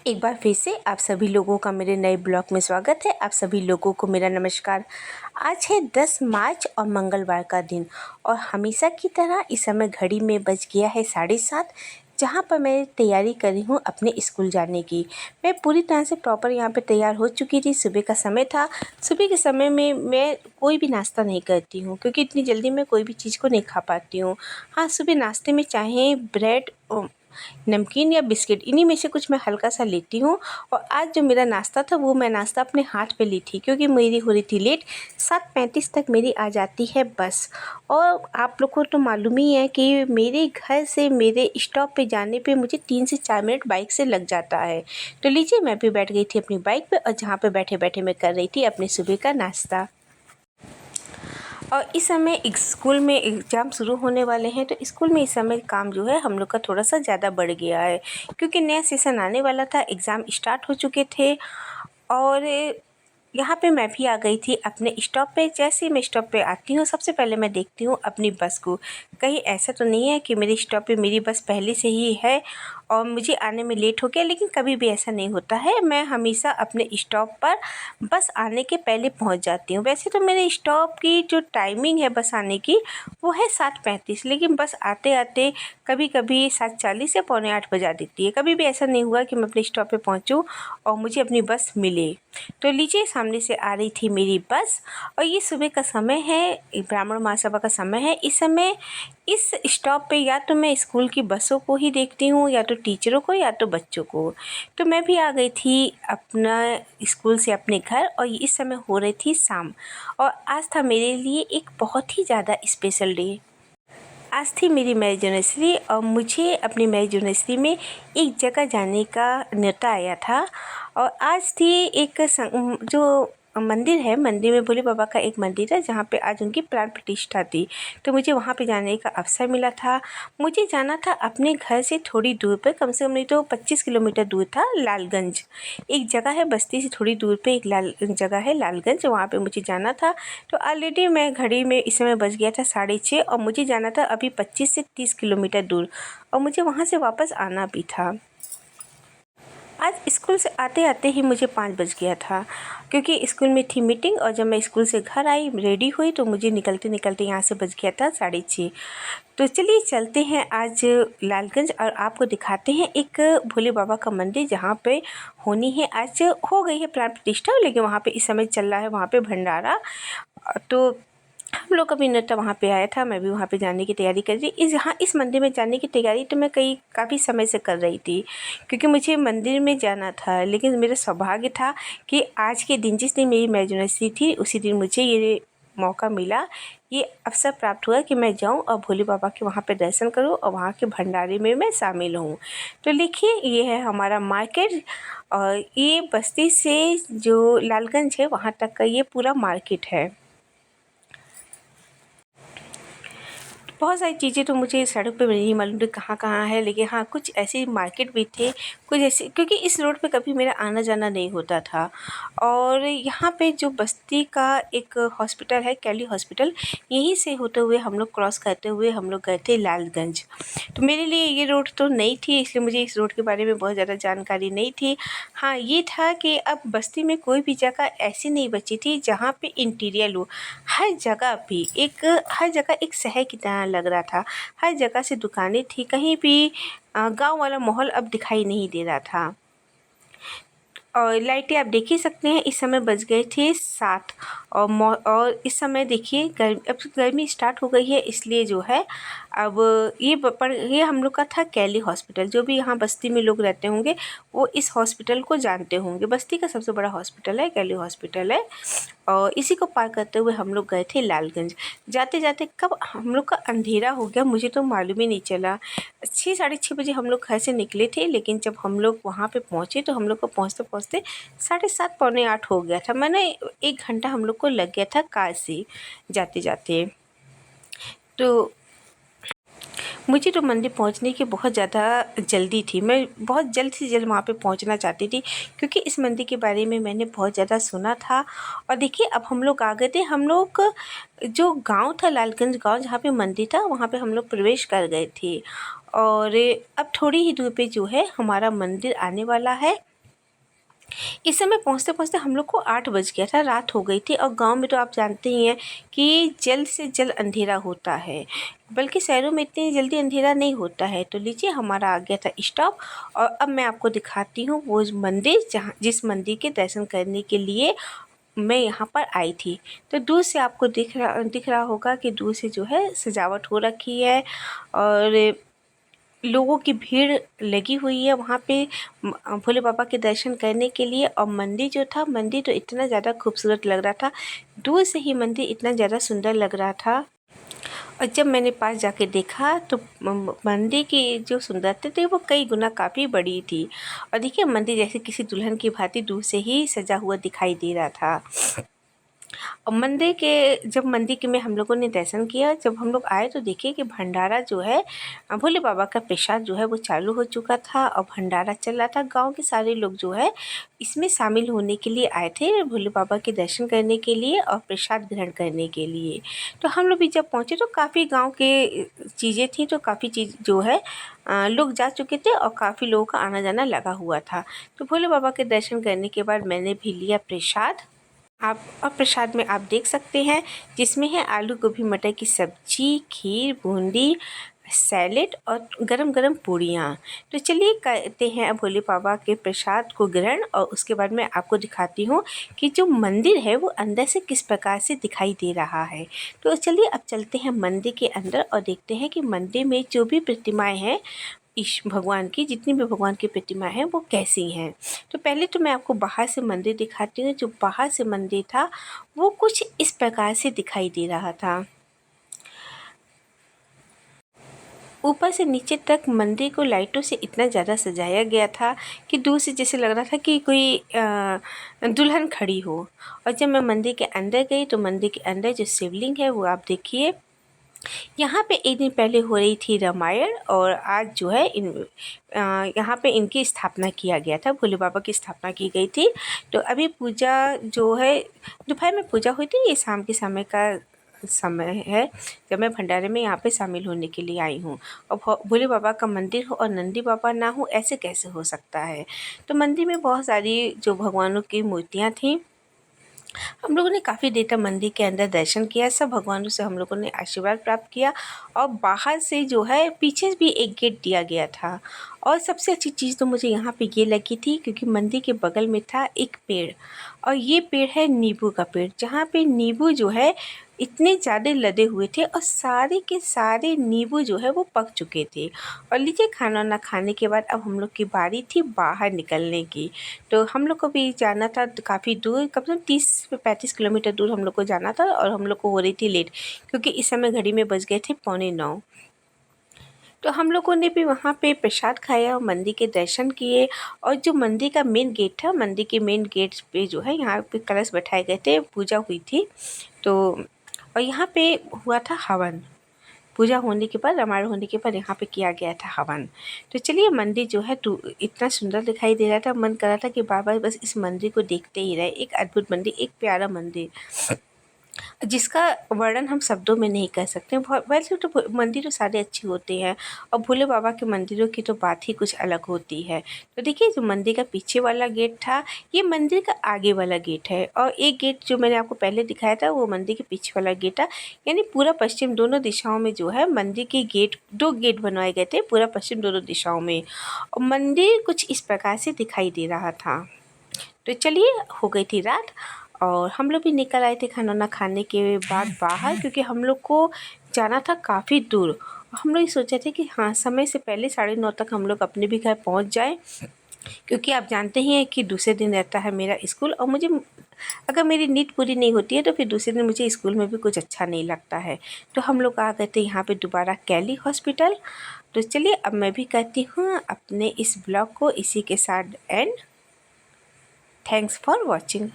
एक बार फिर से आप सभी लोगों का मेरे नए ब्लॉग में स्वागत है। आप सभी लोगों को मेरा नमस्कार। आज है 10 मार्च और मंगलवार का दिन और हमेशा की तरह इस समय घड़ी में बज गया है 7:30, जहाँ पर मैं तैयारी कर रही हूँ अपने स्कूल जाने की। मैं पूरी तरह से प्रॉपर यहाँ पे तैयार हो चुकी थी। सुबह का समय था। सुबह के समय में मैं कोई भी नाश्ता नहीं करती हूँ क्योंकि इतनी जल्दी मैं कोई भी चीज़ को नहीं खा पाती हूँ। हाँ, सुबह नाश्ते में चाहे ब्रेड, नमकीन या बिस्किट, इन्हीं में से कुछ मैं हल्का सा लेती हूँ। और आज जो मेरा नाश्ता था वो मैं नाश्ता अपने हाथ पे ली थी क्योंकि मेरी हो रही थी लेट। 7:35 तक मेरी आ जाती है बस। और आप लोग को तो मालूम ही है कि मेरे घर से मेरे स्टॉप पे जाने पे मुझे 3 से 4 मिनट बाइक से लग जाता है। तो लीजिए, मैं भी बैठ गई थी अपनी बाइक पे और जहाँ पे बैठे बैठे मैं कर रही थी अपने सुबह का नाश्ता। और इस समय एक स्कूल में एग्ज़ाम शुरू होने वाले हैं, तो स्कूल में इस समय काम जो है हम लोग का थोड़ा सा ज़्यादा बढ़ गया है क्योंकि नया सेशन आने वाला था। एग्ज़ाम स्टार्ट हो चुके थे और यहाँ पे मैं भी आ गई थी अपने स्टॉप पे। जैसे ही मैं स्टॉप पे आती हूँ, सबसे पहले मैं देखती हूँ अपनी बस को। कहीं ऐसा तो नहीं है कि मेरे स्टॉप पे मेरी बस पहले से ही है और मुझे आने में लेट हो गया, लेकिन कभी भी ऐसा नहीं होता है। मैं हमेशा अपने स्टॉप पर बस आने के पहले पहुँच जाती हूँ। वैसे तो मेरे स्टॉप की जो टाइमिंग है बस आने की वो है 7:35, लेकिन बस आते आते कभी कभी 7:40 या 7:45 बजा देती है। कभी भी ऐसा नहीं हुआ कि मैं अपने स्टॉप पे पहुँचूँ और मुझे अपनी बस मिले। तो लीजिए, सामने से आ रही थी मेरी बस और ये सुबह का समय है, ब्राह्मण महासभा का समय है। इस समय इस स्टॉप पे या तो मैं स्कूल की बसों को ही देखती हूँ, या तो टीचरों को, या तो बच्चों को। तो मैं भी आ गई थी अपना स्कूल से अपने घर और इस समय हो रही थी शाम। और आज था मेरे लिए एक बहुत ही ज़्यादा स्पेशल डे। आज थी मेरी मैरिज एनिवर्सरी और मुझे अपनी मैरिज एनिवर्सरी में एक जगह जाने का न्योता आया था। और आज थी एक जो मंदिर है, मंदिर में भोले बाबा का एक मंदिर है जहाँ पे आज उनकी प्राण प्रतिष्ठा थी। तो मुझे वहाँ पे जाने का अवसर मिला था। मुझे जाना था अपने घर से थोड़ी दूर पे, कम से कम नहीं तो 25 किलोमीटर दूर था, लालगंज। एक जगह है, बस्ती से थोड़ी दूर पे एक जगह है लालगंज, वहाँ पे मुझे जाना था। तो ऑलरेडी मैं घड़ी में इस समय बज गया था 6:30 और मुझे जाना था अभी 25 से 30 किलोमीटर दूर और मुझे वहाँ से वापस आना भी था। आज स्कूल से आते आते ही मुझे 5 बज गया था क्योंकि स्कूल में थी मीटिंग। और जब मैं स्कूल से घर आई, रेडी हुई, तो मुझे निकलते निकलते यहाँ से बज गया था 6:30। तो चलिए चलते हैं आज लालगंज और आपको दिखाते हैं एक भोले बाबा का मंदिर जहाँ पे होनी है। आज हो गई है प्राण प्रतिष्ठा, लेकिन वहाँ पे इस समय चल रहा है वहाँ पे भंडारा। तो हम लोग का भी न्योता वहाँ पे आया था, मैं भी वहाँ पे जाने की तैयारी कर रही। इस मंदिर में जाने की तैयारी तो मैं काफ़ी समय से कर रही थी क्योंकि मुझे मंदिर में जाना था। लेकिन मेरा सौभाग्य था कि आज के दिन, जिस दिन मेरी मैरिज एनिवर्सरी थी, उसी दिन मुझे ये मौका मिला, ये अवसर प्राप्त हुआ कि मैं जाऊं और भोले बाबा के वहाँ पे दर्शन करूं और वहाँ के भंडारे में मैं शामिल हूँ। तो देखिए, ये है हमारा मार्केट और ये बस्ती से जो लालगंज है वहाँ तक का ये पूरा मार्केट है। बहुत सारी चीज़ें तो मुझे सड़क पे नहीं मालूम थी कहाँ कहाँ है, लेकिन हाँ, कुछ ऐसे मार्केट भी थे, कुछ ऐसे, क्योंकि इस रोड पे कभी मेरा आना जाना नहीं होता था। और यहाँ पे जो बस्ती का एक हॉस्पिटल है, कैली हॉस्पिटल, यहीं से होते हुए हम लोग क्रॉस करते हुए हम लोग गए थे लालगंज। तो मेरे लिए ये रोड तो नई थी, इसलिए मुझे इस रोड के बारे में बहुत ज़्यादा जानकारी नहीं थी। हाँ, ये था कि अब बस्ती में कोई भी जगह ऐसी नहीं बची थी जहाँ पे इंटीरियर हो। हर जगह एक शहर की तरह लग रहा था। हर जगह से दुकानें थी, कहीं भी गांव वाला माहौल अब दिखाई नहीं दे रहा था। और लाइटें आप देख ही सकते हैं, इस समय बज गए थे 7 और इस समय देखिए अब गर्मी स्टार्ट हो गई है, इसलिए जो है अब ये हम लोग का था कैली हॉस्पिटल। जो भी यहाँ बस्ती में लोग रहते होंगे वो इस हॉस्पिटल को जानते होंगे। बस्ती का सबसे बड़ा हॉस्पिटल है, कैली हॉस्पिटल है। और इसी को पार करते हुए हम लोग गए थे लालगंज। जाते जाते कब हम लोग का अंधेरा हो गया मुझे तो मालूम ही नहीं चला। 6 साढ़े 6 बजे हम लोग घर से निकले थे, लेकिन जब हम लोग वहाँ पे पहुँचे तो हम लोग को पहुँचते पहुँचते 7:30 पौने 8 हो गया था। मैंने 1 घंटा हम लोग को लग गया था कार से जाते जाते। तो मुझे तो मंदिर पहुंचने की बहुत ज़्यादा जल्दी थी। मैं बहुत जल्द से जल्द वहाँ पे पहुंचना चाहती थी क्योंकि इस मंदिर के बारे में मैंने बहुत ज़्यादा सुना था। और देखिए, अब हम लोग आ गए थे। हम लोग जो गांव था, लालगंज गांव, जहाँ पे मंदिर था, वहाँ पे हम लोग प्रवेश कर गए थे। और अब थोड़ी ही दूर पे जो है हमारा मंदिर आने वाला है। इस समय पहुँचते-पहुँचते हम लोग को 8 बज गया था, रात हो गई थी और गाँव में तो आप जानते ही हैं कि जल्द से जल्द अंधेरा होता है, बल्कि शहरों में इतनी जल्दी अंधेरा नहीं होता है। तो लीजिए हमारा आ गया था स्टॉप और अब मैं आपको दिखाती हूँ वो मंदिर जिस मंदिर के दर्शन करने के लिए मैं यहाँ पर आई थी। तो दूर से आपको दिख रहा होगा कि दूर से जो है सजावट हो रखी है और लोगों की भीड़ लगी हुई है वहाँ पे भोले बाबा के दर्शन करने के लिए। और मंदिर जो था, मंदिर तो इतना ज़्यादा खूबसूरत लग रहा था, दूर से ही मंदिर इतना ज़्यादा सुंदर लग रहा था। और जब मैंने पास जाके देखा तो मंदिर की जो सुंदरता थी वो कई गुना काफ़ी बड़ी थी। और देखिए मंदिर जैसे किसी दुल्हन की भांति दूर से ही सजा हुआ दिखाई दे रहा था। और जब मंदिर के में हम लोगों ने दर्शन किया, जब हम लोग आए तो देखिए कि भंडारा जो है, भोले बाबा का प्रसाद जो है वो चालू हो चुका था और भंडारा चल रहा था। गांव के सारे लोग जो है इसमें शामिल होने के लिए आए थे, भोले बाबा के दर्शन करने के लिए और प्रसाद ग्रहण करने के लिए। तो हम लोग भी जब पहुँचे तो काफ़ी गाँव के चीज़ें थी, तो काफ़ी चीज़ जो है लोग जा चुके थे और काफ़ी लोगों का आना जाना लगा हुआ था। तो भोले बाबा के दर्शन करने के बाद मैंने भी लिया प्रसाद। आप और प्रसाद में आप देख सकते हैं जिसमें है आलू गोभी मटर की सब्जी, खीर, बूंदी, सैलेड और गरम-गरम पूड़ियाँ। तो चलिए करते हैं अब भोले बाबा के प्रसाद को ग्रहण और उसके बाद मैं आपको दिखाती हूँ कि जो मंदिर है वो अंदर से किस प्रकार से दिखाई दे रहा है। तो चलिए अब चलते हैं मंदिर के अंदर और देखते हैं कि मंदिर में जो भी प्रतिमाएँ हैं भगवान की, जितनी भी भगवान की प्रतिमा है वो कैसी हैं। तो पहले तो मैं आपको बाहर से मंदिर दिखाती हूँ। जो बाहर से मंदिर था वो कुछ इस प्रकार से दिखाई दे रहा था। ऊपर से नीचे तक मंदिर को लाइटों से इतना ज़्यादा सजाया गया था कि दूर से जैसे लग रहा था कि कोई दुल्हन खड़ी हो। और जब मैं मंदिर के अंदर गई तो मंदिर के अंदर जो शिवलिंग है वो आप देखिए। यहाँ पे एक दिन पहले हो रही थी रामायण और आज जो है यहाँ पे इनकी स्थापना किया गया था, भोले बाबा की स्थापना की गई थी। तो अभी पूजा जो है दोपहर में पूजा हुई थी, ये शाम के समय का समय है जब मैं भंडारे में यहाँ पे शामिल होने के लिए आई हूँ। और भोले बाबा का मंदिर हो और नंदी बाबा ना हो, ऐसे कैसे हो सकता है। तो मंदिर में बहुत सारी जो भगवानों की मूर्तियाँ थीं। हम लोगों ने काफ़ी देर तक मंदिर के अंदर दर्शन किया, सब भगवानों से हम लोगों ने आशीर्वाद प्राप्त किया। और बाहर से जो है पीछे भी एक गेट दिया गया था। और सबसे अच्छी चीज़ तो मुझे यहाँ पे ये लगी थी क्योंकि मंदिर के बगल में था एक पेड़ और ये पेड़ है नींबू का पेड़, जहाँ पे नींबू जो है इतने ज़्यादा लदे हुए थे और सारे के सारे नींबू जो है वो पक चुके थे। और लीजिए खाना वाना खाने के बाद अब हम लोग की बारी थी बाहर निकलने की। तो हम लोग को भी जाना था काफ़ी दूर, कम से कम 30 से 35 किलोमीटर दूर हम लोग को जाना था और हम लोग को हो रही थी लेट, क्योंकि इस समय घड़ी में बज गए थे 8:45। तो हम लोगों ने भी वहाँ पे प्रसाद खाया, मंदिर के दर्शन किए। और जो मंदिर का मेन गेट था, मंदिर के मेन गेट पे जो है यहाँ पे कलश बैठाए गए थे, पूजा हुई थी। तो और यहाँ पे हुआ था हवन, पूजा होने के बाद, रामायण होने के बाद यहाँ पे किया गया था हवन। तो चलिए मंदिर जो है इतना सुंदर दिखाई दे रहा था, मन कर रहा था कि बार बार बस इस मंदिर को देखते ही रहे। एक अद्भुत मंदिर, एक प्यारा मंदिर जिसका वर्णन हम शब्दों में नहीं कर सकते। वैसे तो मंदिर तो सारे अच्छे होते हैं और भोले बाबा के मंदिरों की तो बात ही कुछ अलग होती है। तो देखिए जो मंदिर का पीछे वाला गेट था, ये मंदिर का आगे वाला गेट है। और एक गेट जो मैंने आपको पहले दिखाया था वो मंदिर के पीछे वाला गेट था। यानी पूरा पश्चिम दोनों दिशाओं में जो है मंदिर के गेट, 2 गेट बनवाए गए थे, पूरा पश्चिम दोनों दिशाओं में। और मंदिर कुछ इस प्रकार से दिखाई दे रहा था। तो चलिए हो गई थी रात और हम लोग भी निकल आए थे खाना वाना खाने के बाद बाहर, क्योंकि हम लोग को जाना था काफ़ी दूर। हम लोग ये सोचे थे कि हाँ समय से पहले 9:30 तक हम लोग अपने भी घर पहुंच जाएं, क्योंकि आप जानते ही हैं कि दूसरे दिन रहता है मेरा स्कूल और मुझे अगर मेरी नींद पूरी नहीं होती है तो फिर दूसरे दिन मुझे स्कूल में भी कुछ अच्छा नहीं लगता है। तो हम लोग आ गए थे यहाँ पे दोबारा कैली हॉस्पिटल। तो चलिए अब मैं भी कहती हूँ अपने इस ब्लॉग को इसी के साथ एंड। Thanks for watching.